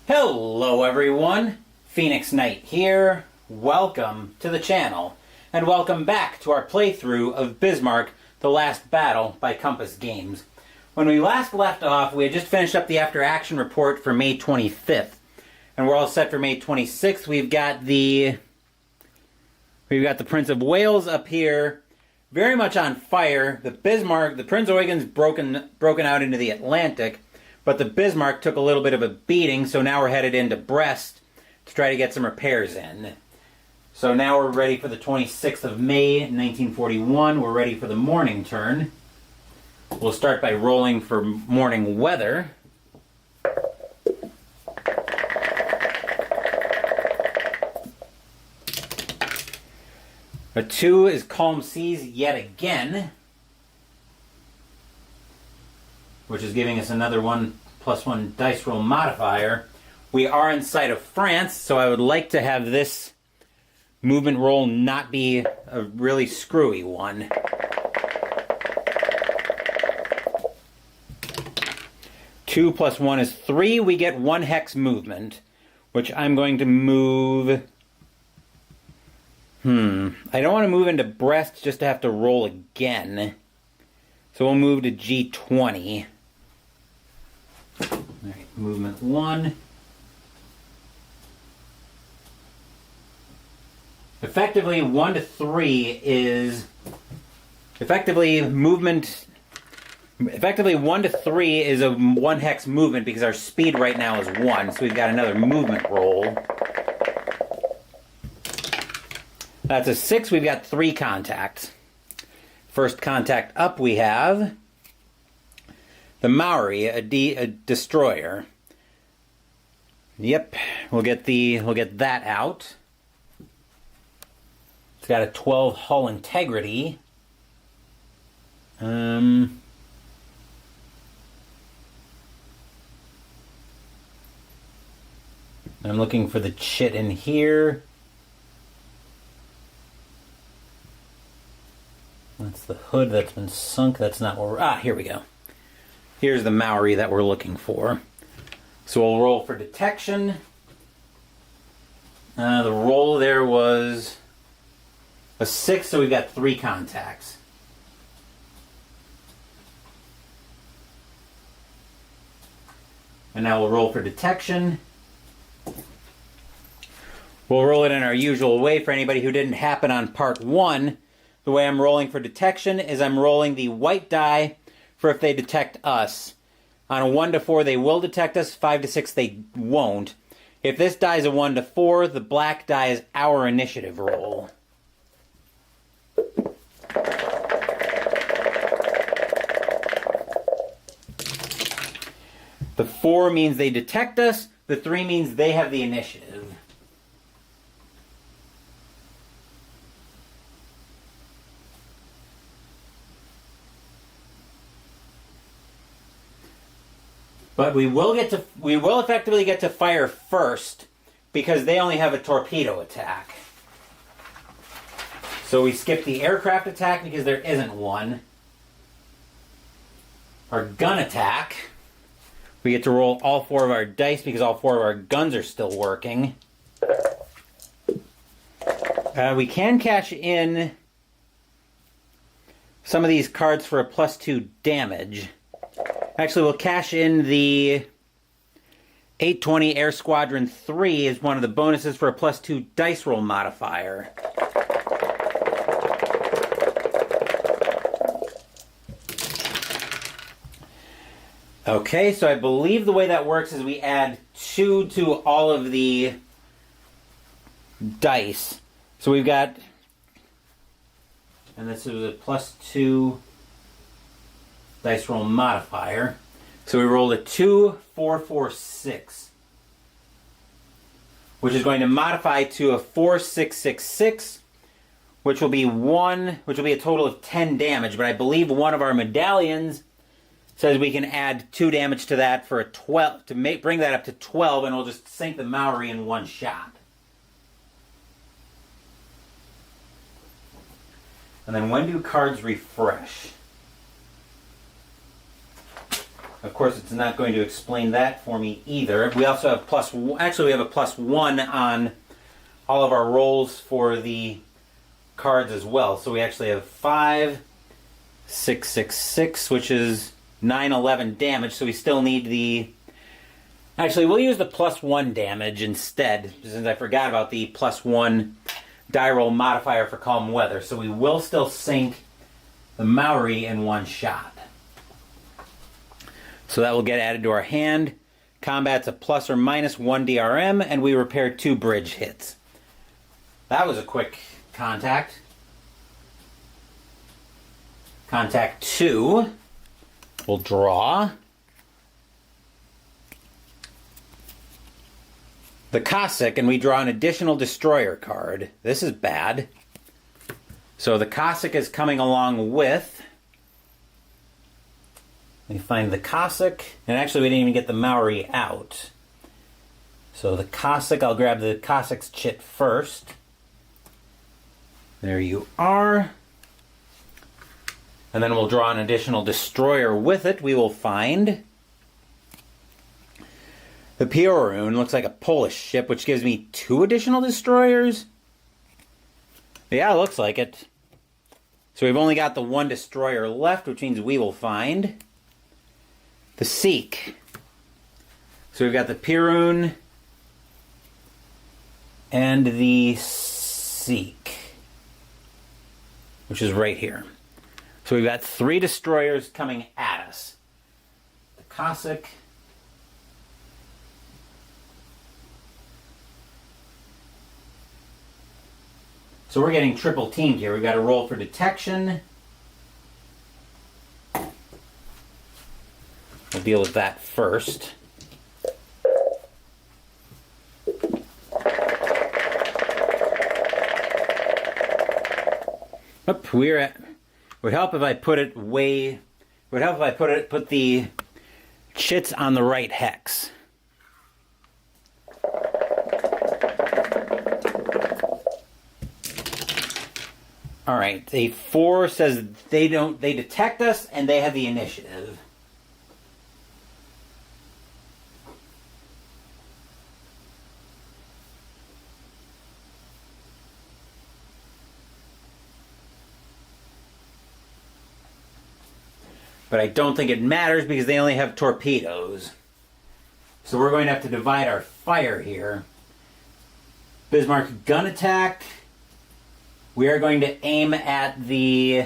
Hello everyone, Phoenix Knight here. Welcome to the channel, and welcome back to our playthrough of Bismarck, The Last Battle by Compass Games. When we last left off, we had just finished up the after-action report for May 25th, and we're all set for May 26th. We've got the Prince of Wales up here, very much on fire. The Bismarck, the Prince Eugen's broken out into the Atlantic. But the Bismarck took a little bit of a beating, so now we're headed into Brest to try to get some repairs in. So now we're ready for the 26th of May, 1941. We're ready for the morning turn. We'll start by rolling for morning weather. A 2 is calm seas yet again, which is giving us another 1+1 dice roll modifier. We are in sight of France, so I would like to have this movement roll not be a really screwy one. Two plus 1 is 3. We get 1 hex movement, which I'm going to move. I don't want to move into Brest just to have to roll again. So we'll move to G20. Alright, movement 1. Effectively, 1 to 3 is... Effectively, 1 to 3 is a 1 hex movement because our speed right now is 1, so we've got another movement roll. That's a 6, we've got 3 contacts. First contact up we have the Maori, a destroyer. Yep, we'll get that out. It's got a 12 hull integrity. I'm looking for the chit in here. That's the hood that's been sunk. That's not what we're... here we go. Here's the Maori that we're looking for. So we'll roll for detection. The roll there was a 6, so we've got 3 contacts. And now we'll roll for detection. We'll roll it in our usual way for anybody who didn't happen on part 1. The way I'm rolling for detection is I'm rolling the white die for if they detect us. On a 1 to 4, they will detect us. 5 to 6, they won't. If this die is a 1 to 4, the black die is our initiative roll. The 4 means they detect us. The 3 means they have the initiative. But we will effectively get to fire first because they only have a torpedo attack. So we skip the aircraft attack because there isn't one. Our gun attack, we get to roll all 4 of our dice because all 4 of our guns are still working. We can cash in some of these cards for a +2 damage. Actually, we'll cash in the 820 Air Squadron 3 as one of the bonuses for a +2 dice roll modifier. Okay, so I believe the way that works is we add 2 to all of the dice. So we've got, and this is a +2 dice roll modifier. So we rolled a 2, 4, 4, 6. Which is going to modify to a 4, 6, 6, 6. Which will be a total of 10 damage. But I believe one of our medallions says we can add 2 damage to that for a 12, to bring that up to 12, and we'll just sink the Maori in 1 shot. And then when do cards refresh? Of course, it's not going to explain that for me either. We also have actually we have a +1 on all of our rolls for the cards as well. So we actually have 5, 6, 6, 6, which is 9, 11 damage. So we still need the... Actually, we'll use the +1 damage instead, since I forgot about the +1 die roll modifier for calm weather. So we will still sink the Maori in one shot. So that will get added to our hand. Combat's a ±1 DRM, and we repair 2 bridge hits. That was a quick contact. Contact 2. We'll draw. The Cossack, and we draw an additional destroyer card. This is bad. So the Cossack is coming along with... Let me find the Cossack. And actually we didn't even get the Maori out. So the Cossack, I'll grab the Cossack's chit first. There you are. And then we'll draw an additional destroyer with it. We will find the Piorun. Looks like a Polish ship, which gives me 2 additional destroyers. Yeah, it looks like it. So we've only got the 1 destroyer left, which means we will find the Sikh. So we've got the Piorun and the Sikh, which is right here. So we've got 3 destroyers coming at us. The Cossack, so we're getting triple teamed here. We've got to roll for detection. We'll deal with that first. Oop, we're at... Would help if I put it way... Would help if I put the chits on the right hex. All right, a 4 says they detect us and they have the initiative. But I don't think it matters because they only have torpedoes. So we're going to have to divide our fire here. Bismarck gun attack. We are going to aim at the...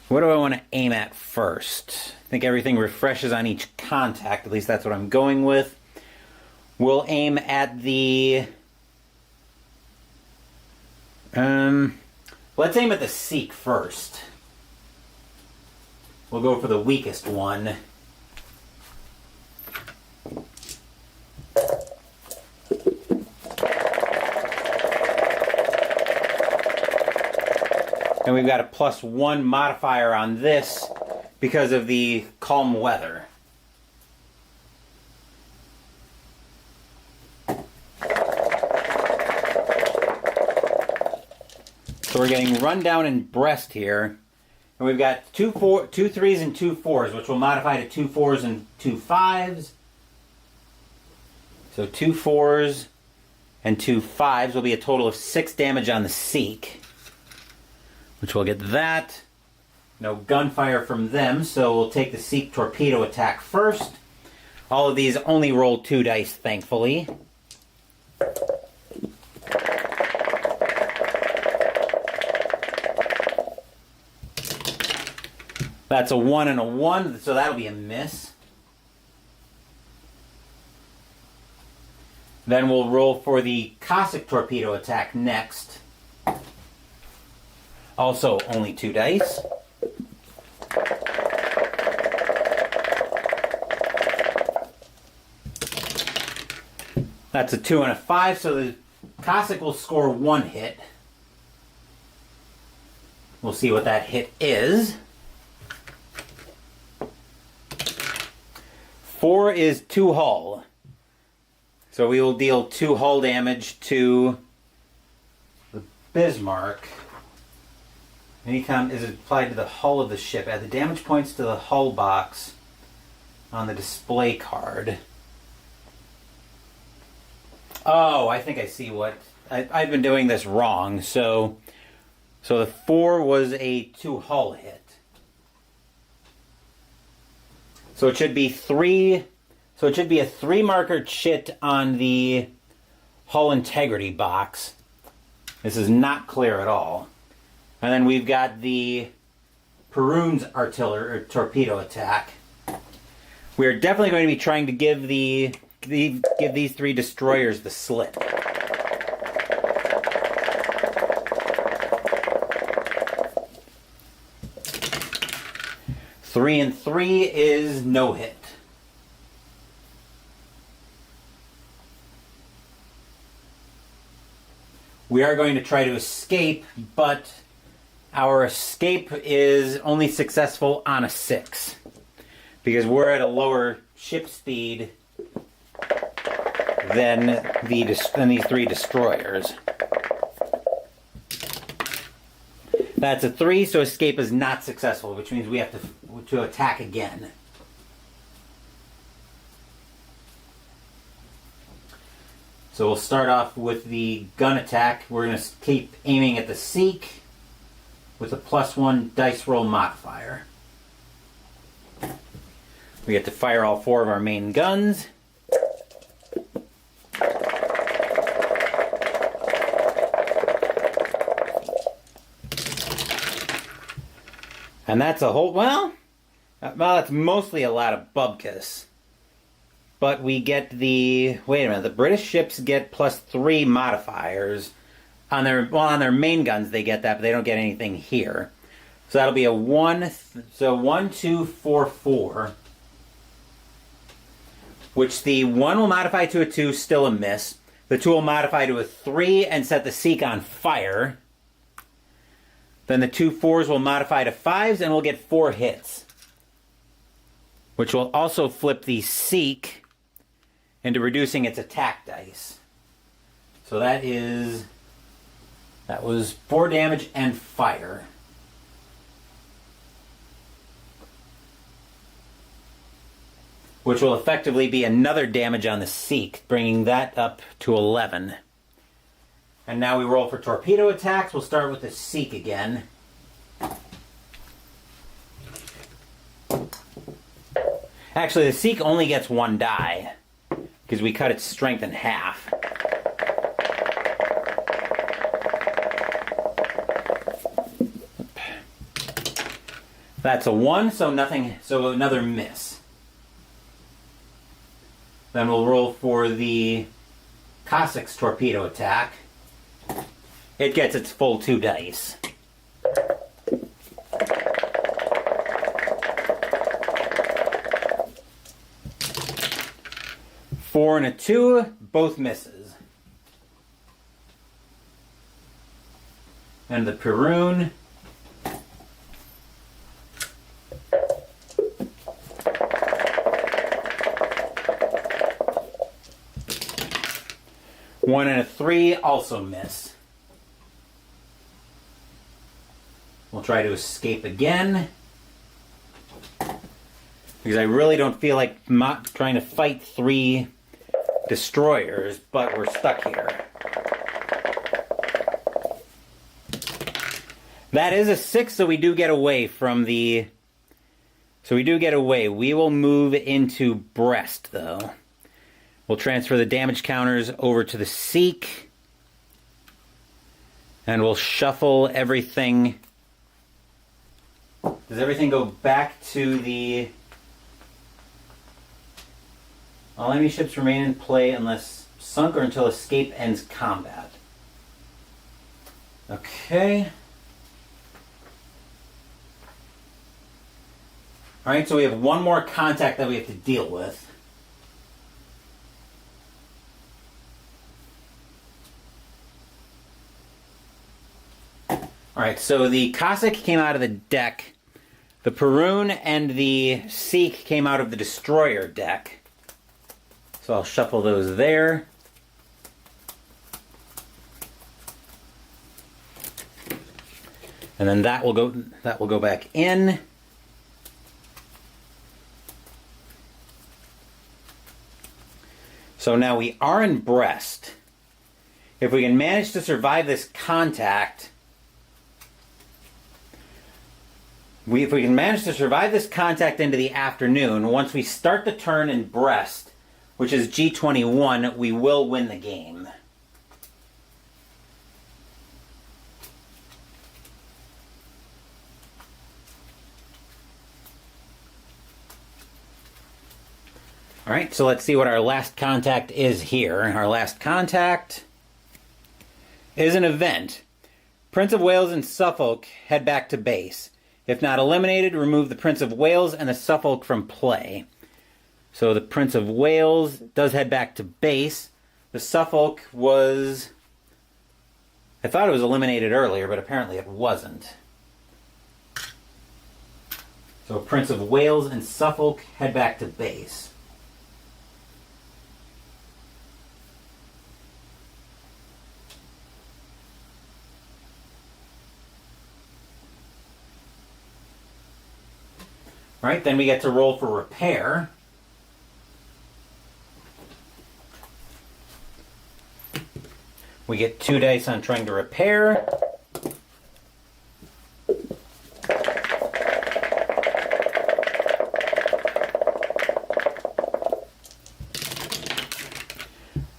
What do I want to aim at first? I think everything refreshes on each contact. At least that's what I'm going with. We'll aim at the... Let's aim at the Sikh first. We'll go for the weakest one. And we've got a +1 modifier on this because of the calm weather. So we're getting run down in Brest here. And we've got 2 3s and 2 4s, which will modify to 2 4s and 2 5s. So 2 4s and 2 5s will be a total of 6 damage on the Sikh. Which we'll get that. No gunfire from them, so we'll take the Sikh torpedo attack first. All of these only roll 2 dice, thankfully. That's a 1 and a 1, so that'll be a miss. Then we'll roll for the Cossack torpedo attack next. Also, only 2 dice. That's a 2 and a 5, so the Cossack will score 1 hit. We'll see what that hit is. 4 is 2 hull. So we will deal 2 hull damage to the Bismarck. is applied to the hull of the ship. Add the damage points to the hull box on the display card. Oh, I think I see what... I've been doing this wrong. So the 4 was a 2 hull hit. So it should be 3... So it should be a 3 marker chit on the hull integrity box. This is not clear at all. And then we've got the Perun's artillery or torpedo attack. We're definitely going to be trying to give these 3 destroyers the slip. Three and 3 is no hit. We are going to try to escape, but our escape is only successful on a 6. Because we're at a lower ship speed than these 3 destroyers. That's a 3, so escape is not successful, which means we have to attack again. So we'll start off with the gun attack. We're going to keep aiming at the Seek with a +1 dice roll modifier. We get to fire all 4 of our main guns. And that's a whole... Well, that's mostly a lot of bubkas. But we get the... Wait a minute. The British ships get +3 modifiers. On their main guns they get that, but they don't get anything here. So that'll be a 1... So 1, 2, 4, 4. Which the 1 will modify to a 2, still a miss. The 2 will modify to a 3 and set the Seek on fire. Then the 2 4s will modify to 5s and we'll get 4 hits. Which will also flip the Seek into reducing its attack dice. So that was 4 damage and fire. Which will effectively be another damage on the Seek, bringing that up to 11. And now we roll for torpedo attacks. We'll start with the Seek again. Actually, the Seek only gets 1 die, because we cut its strength in half. That's a 1, so nothing. So another miss. Then we'll roll for the Cossack's torpedo attack. It gets its full 2 dice. Four and a 2, both misses. And the Perun. One and a 3 also miss. We'll try to escape again. Because I really don't feel like trying to fight 3 destroyers, but we're stuck here. That is a 6, so we do get away from the... So we do get away. We will move into Brest, though. We'll transfer the damage counters over to the Seek. And we'll shuffle everything. Does everything go back to the... All enemy ships remain in play unless sunk or until escape ends combat. Okay. Alright, so we have one more contact that we have to deal with. Alright, so the Cossack came out of the deck. The Perun and the Seek came out of the destroyer deck. So I'll shuffle those there. And then that will go back in. So now we are in Brest. If we can manage to survive this contact, if we can manage to survive this contact into the afternoon, once we start the turn in Brest, which is G21, we will win the game. All right, so let's see what our last contact is here. Our last contact is an event. Prince of Wales and Suffolk head back to base. If not eliminated, remove the Prince of Wales and the Suffolk from play. So the Prince of Wales does head back to base. The Suffolk was... I thought it was eliminated earlier, but apparently it wasn't. So Prince of Wales and Suffolk head back to base. All right, then we get to roll for repair. We get 2 dice on trying to repair.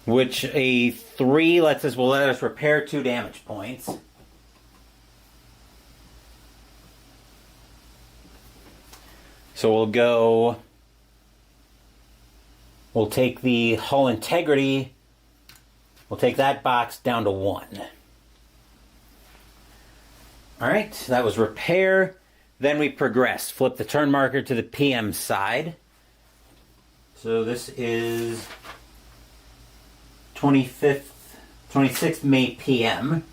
Which a 3 will let us repair 2 damage points. So we'll take the hull integrity, we'll take that box down to 1. Alright, that was repair. Then we progress. Flip the turn marker to the PM side. So this is 26th May PM.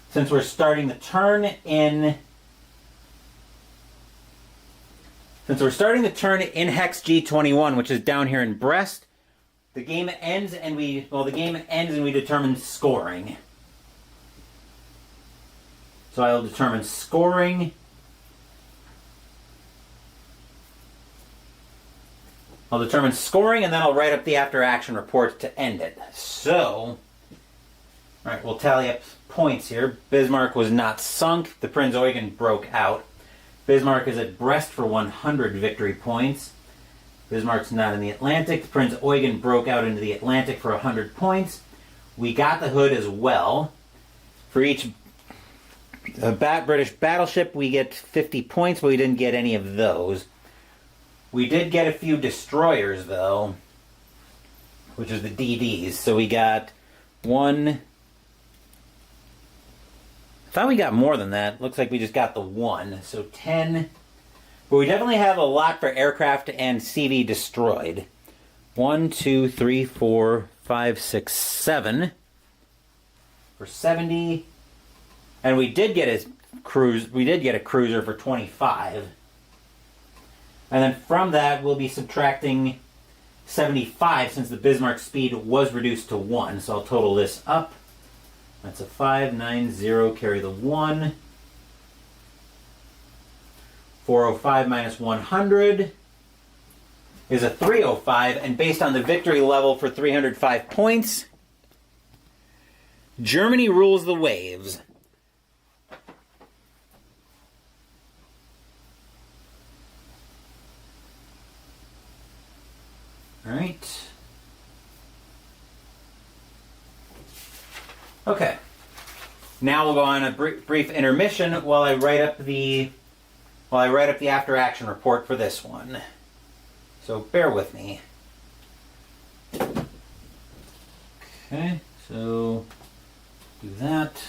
Since we're starting the turn in Hex G21, which is down here in Brest, the game ends and we determine scoring. So I'll determine scoring. And then I'll write up the after action report to end it. So, alright, we'll tally up points here. Bismarck was not sunk. The Prinz Eugen broke out. Bismarck is at Brest for 100 victory points. Bismarck's not in the Atlantic. The Prinz Eugen broke out into the Atlantic for 100 points. We got the Hood as well. For each British battleship, we get 50 points, but we didn't get any of those. We did get a few destroyers, though, which is the DDs. So we got 1... I thought we got more than that. Looks like we just got the 1. So 10. But we definitely have a lot for aircraft and CV destroyed. 1, 2, 3, 4, 5, 6, 7. For 70. And we did get a cruiser for 25. And then from that, we'll be subtracting 75 since the Bismarck speed was reduced to 1. So I'll total this up. That's a 590, carry the 1. 405 minus 100 is a 305. And based on the victory level for 305 points, Germany rules the waves. All right. Okay. Now we'll go on a brief intermission while I write up the after action report for this one. So bear with me. Okay, so do that.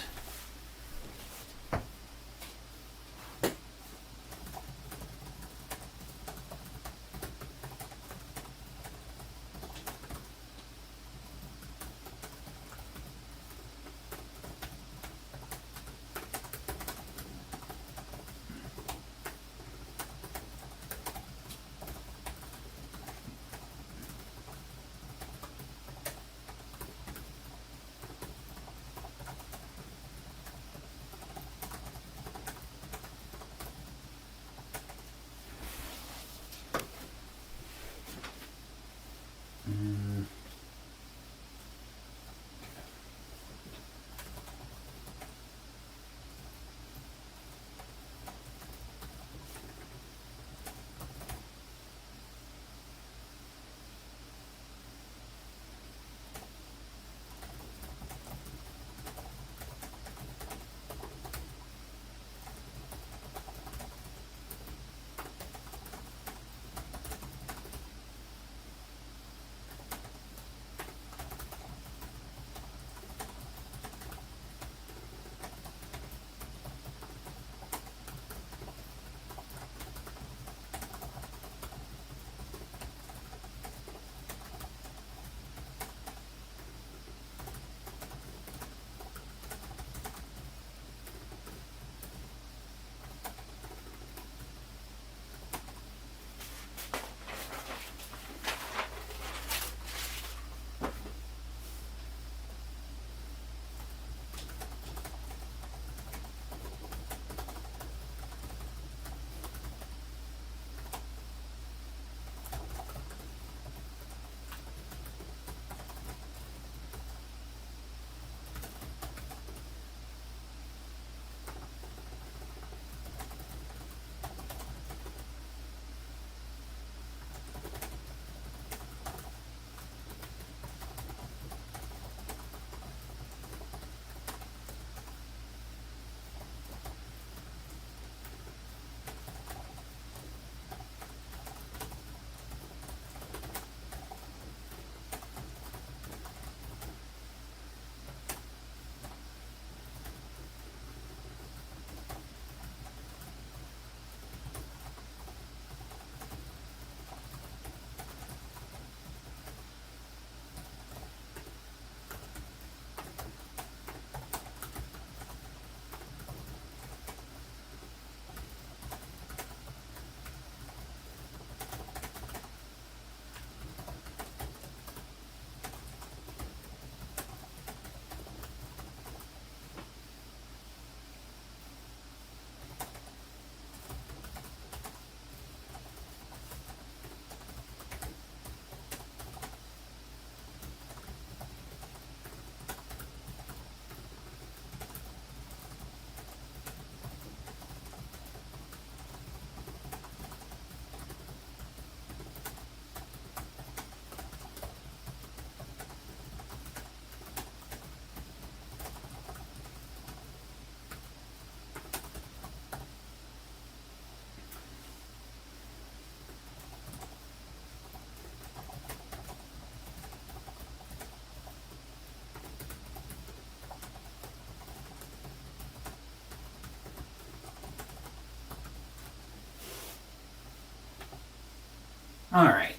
Alright.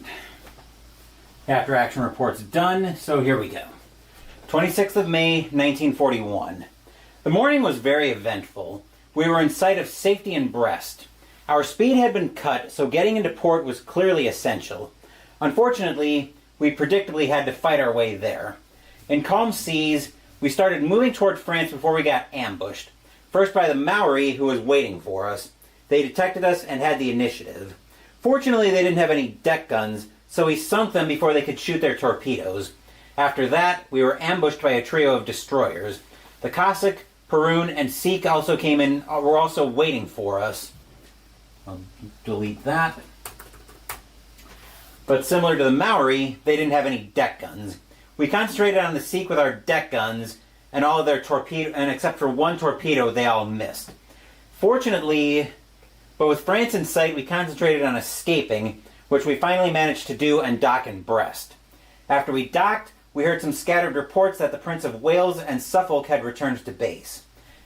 After action report's done, so here we go. 26th of May, 1941. The morning was very eventful. We were in sight of safety in Brest. Our speed had been cut, so getting into port was clearly essential. Unfortunately, we predictably had to fight our way there. In calm seas, we started moving toward France before we got ambushed. First by the Maori, who was waiting for us. They detected us and had the initiative. Fortunately, they didn't have any deck guns, so we sunk them before they could shoot their torpedoes. After that, we were ambushed by a trio of destroyers. The Cossack, Perun, and Sikh also came in, were also waiting for us. I'll delete that. But similar to the Maori, they didn't have any deck guns. We concentrated on the Sikh with our deck guns, and all of their torpedo, and except for one torpedo, they all missed. Fortunately, but with France in sight, we concentrated on escaping, which we finally managed to do and dock in Brest. After we docked, we heard some scattered reports that the Prince of Wales and Suffolk had returned to base.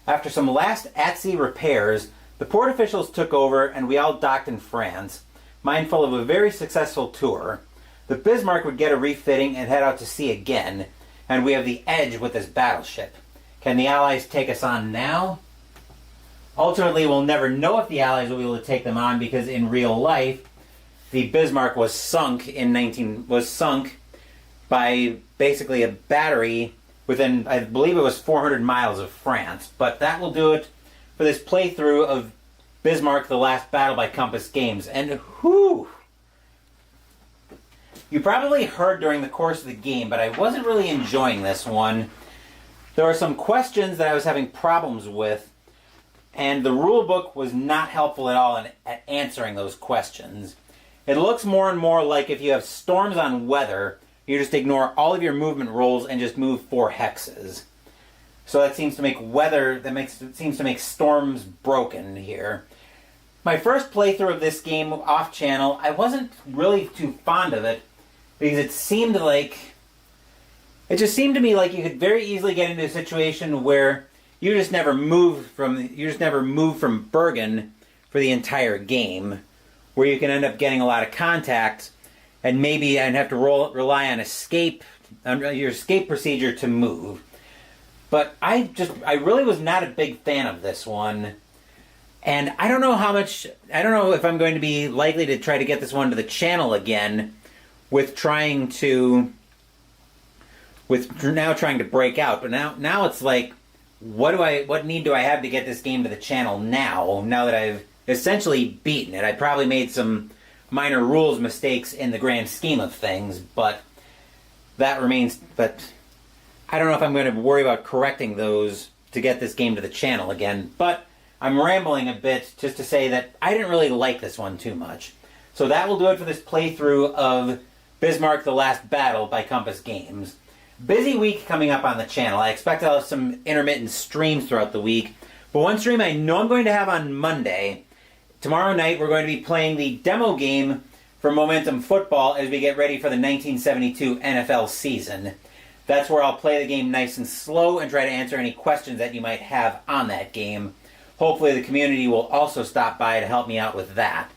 After some last at-sea repairs, the port officials took over and we all docked in France, mindful of a very successful tour. The Bismarck would get a refitting and head out to sea again, and we have the edge with this battleship. Can the Allies take us on now? Ultimately, we'll never know if the Allies will be able to take them on because in real life, the Bismarck was sunk by basically a battery within, I believe it was 400 miles of France. But that will do it for this playthrough of Bismarck: The Last Battle by Compass Games. And whew! You probably heard during the course of the game, but I wasn't really enjoying this one. There were some questions that I was having problems with, and the rule book was not helpful at all at answering those questions. It looks more and more like if you have storms on weather, you just ignore all of your movement rolls and just move 4 hexes. So that seems to make seems to make storms broken here. My first playthrough of this game off channel, I wasn't really too fond of it because it just seemed to me like you could very easily get into a situation where you just never move from Bergen for the entire game, where you can end up getting a lot of contact and maybe I'd have to rely on your escape procedure to move. But I really was not a big fan of this one. And I don't know if I'm going to be likely to try to get this one to the channel again with trying to break out. But now it's like, what need do I have to get this game to the channel now that I've essentially beaten it? I probably made some minor rules mistakes in the grand scheme of things, but I don't know if I'm going to worry about correcting those to get this game to the channel again. But I'm rambling a bit just to say that I didn't really like this one too much. So that will do it for this playthrough of Bismarck: The Last Battle by Compass Games. Busy week coming up on the channel. I expect I'll have some intermittent streams throughout the week. But one stream I know I'm going to have on Monday. Tomorrow night we're going to be playing the demo game for Momentum Football as we get ready for the 1972 NFL season. That's where I'll play the game nice and slow and try to answer any questions that you might have on that game. Hopefully the community will also stop by to help me out with that.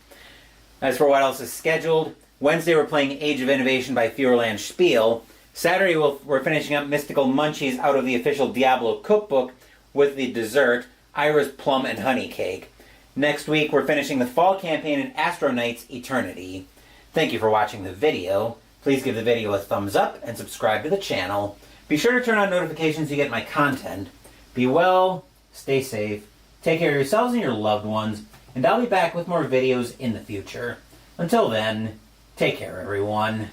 As for what else is scheduled, Wednesday we're playing Age of Innovation by Feuerland Spiel. Saturday we're finishing up Mystical Munchies out of the official Diablo cookbook with the dessert, Ira's Plum and Honey Cake. Next week we're finishing the fall campaign in Astro Knights Eternity. Thank you for watching the video. Please give the video a thumbs up and subscribe to the channel. Be sure to turn on notifications to get my content. Be well, stay safe, take care of yourselves and your loved ones, and I'll be back with more videos in the future. Until then, take care everyone.